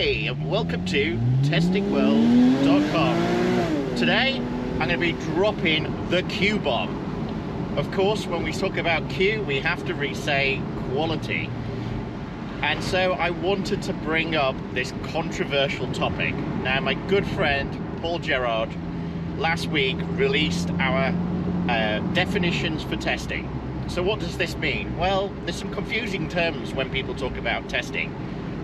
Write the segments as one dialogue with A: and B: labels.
A: Hey, and welcome to testingworld.com. Today, I'm going to be dropping the Q bomb. Of course, when we talk about Q, we have to re-say quality. And so I wanted to bring up this controversial topic. Now, my good friend, Paul Gerard, last week released our definitions for testing. So what does this mean? Well, there's some confusing terms when people talk about testing.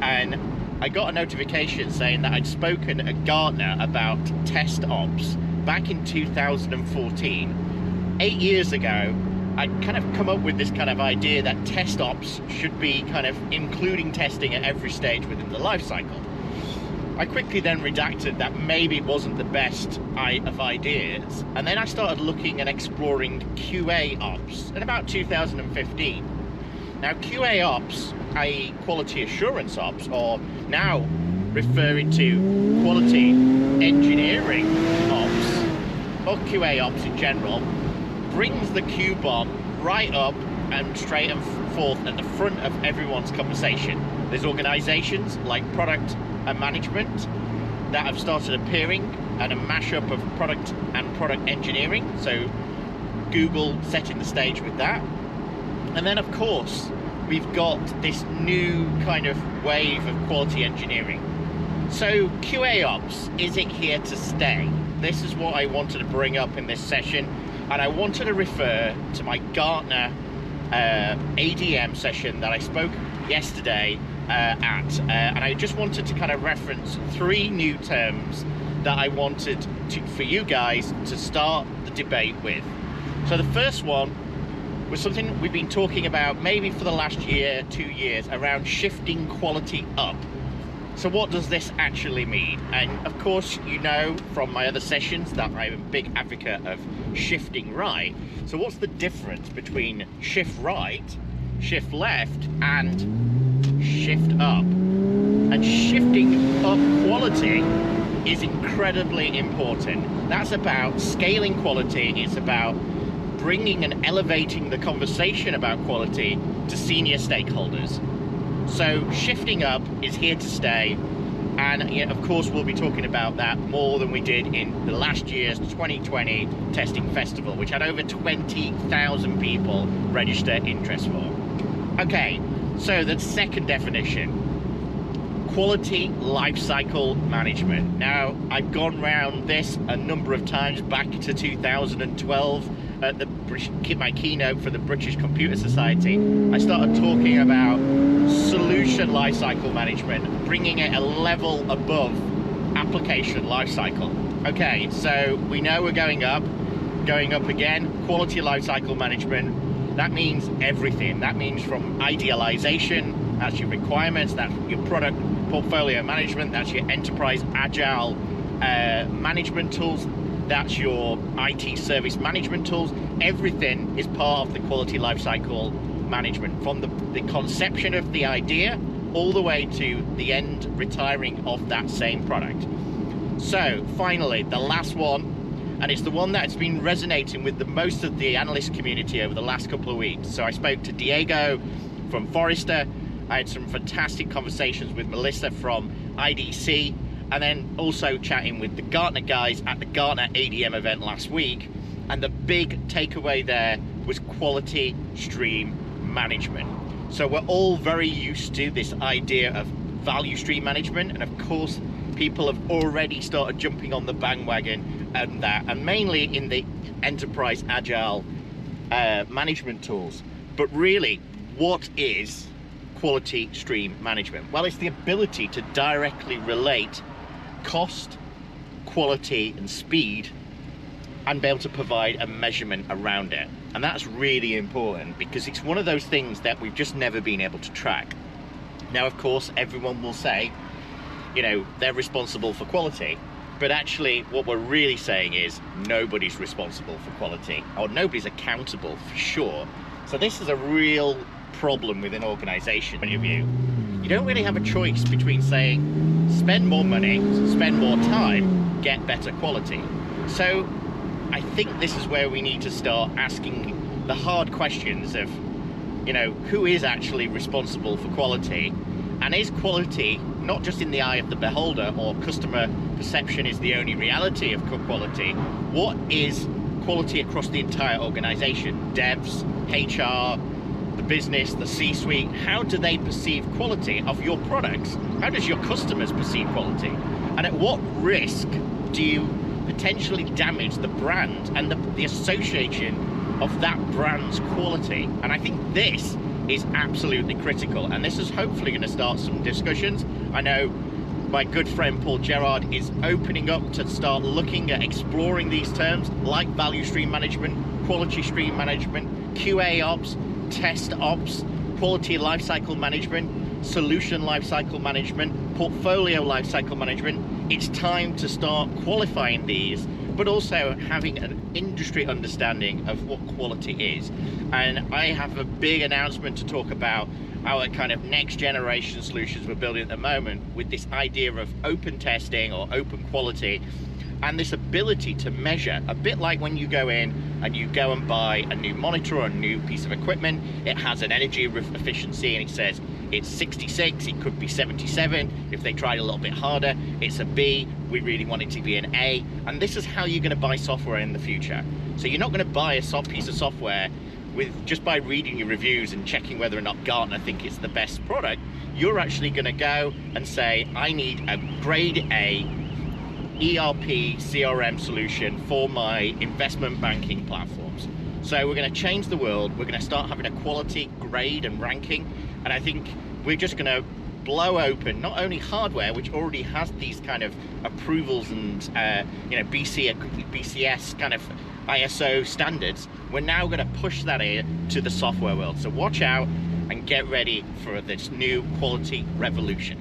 A: And I got a notification saying that I'd spoken at Gartner about test ops back in 2014. 8 years ago, I'd kind of come up with this kind of idea that test ops should be kind of including testing at every stage within the life cycle. I quickly then redacted that maybe it wasn't the best of ideas, and then I started looking and exploring QA ops in about 2015. Now, QA ops, i.e. quality assurance ops, or now referring to quality engineering ops, or QA ops in general, brings the Q bomb right up and straight and forth at the front of everyone's conversation. There's organizations like product and management that have started appearing, and a mashup of product and product engineering, so Google setting the stage with that. And then of course we've got this new kind of wave of quality engineering. So QA ops, is it here to stay? This is what I wanted to bring up in this session, and I wanted to refer to my Gartner ADM session that I spoke yesterday and I just wanted to kind of reference 3 new terms that I wanted for you guys to start the debate with. So the first one was something we've been talking about maybe for the last year, 2 years, around shifting quality up. So what does this actually mean? And of course, you know from my other sessions that I'm a big advocate of shifting right. So what's the difference between shift right, shift left, and shift up? And shifting up quality is incredibly important. That's about scaling quality. It's about bringing and elevating the conversation about quality to senior stakeholders. So shifting up is here to stay, and of course we'll be talking about that more than we did in the last year's 2020 testing festival, which had over 20,000 people register interest for. Okay, so the second definition, quality lifecycle management. Now, I've gone around this a number of times back to 2012 at my keynote for the British Computer Society. I started talking about solution lifecycle management, bringing it a level above application lifecycle. Okay, so we know we're going up again. Quality lifecycle management, that means everything. That means from idealization, that's your requirements, that's your product portfolio management, that's your enterprise agile management tools, that's your IT service management tools. Everything is part of the quality lifecycle management, from the conception of the idea all the way to the end retiring of that same product. So finally, the last one, and it's the one that's been resonating with the most of the analyst community over the last couple of weeks. So I spoke to Diego from Forrester. I had some fantastic conversations with Melissa from IDC, and then also chatting with the Gartner guys at the Gartner ADM event last week. And the big takeaway there was quality stream management. So we're all very used to this idea of value stream management, and of course people have already started jumping on the bandwagon and that, and mainly in the enterprise agile management tools. But really, what is quality stream management? Well, it's the ability to directly relate cost, quality, and speed, and be able to provide a measurement around it. And that's really important because it's one of those things that we've just never been able to track. Now, of course, everyone will say, they're responsible for quality, but actually what we're really saying is nobody's responsible for quality, or nobody's accountable for sure. So this is a real problem within organization point of view. You don't really have a choice between saying spend more money, spend more time, get better quality. So I think this is where we need to start asking the hard questions of, who is actually responsible for quality, and is quality not just in the eye of the beholder, or customer perception is the only reality of quality. What is quality across the entire organization? Devs, HR, the business, the C-suite, how do they perceive quality of your products? How does your customers perceive quality? And at what risk do you potentially damage the brand and the association of that brand's quality? And I think this is absolutely critical, and this is hopefully going to start some discussions. I know my good friend Paul Gerard is opening up to start looking at exploring these terms like value stream management, quality stream management, QA ops, test ops, quality lifecycle management, solution lifecycle management, portfolio lifecycle management. It's time to start qualifying these, but also having an industry understanding of what quality is. And I have a big announcement to talk about our kind of next generation solutions we're building at the moment, with this idea of open testing or open quality, and this ability to measure, a bit like when you go in and you go and buy a new monitor or a new piece of equipment. It has an energy efficiency and it says it's 66, it could be 77. If they tried a little bit harder, it's a B. We really want it to be an A. And this is how you're going to buy software in the future. So you're not going to buy a piece of software with just by reading your reviews and checking whether or not Gartner think it's the best product. You're actually going to go and say, I need a grade A ERP CRM solution for my investment banking platforms. So we're going to change the world. We're going to start having a quality grade and ranking, and I think we're just going to blow open not only hardware, which already has these kind of approvals and BCS kind of ISO standards. We're now going to push that into the software world. So watch out and get ready for this new quality revolution.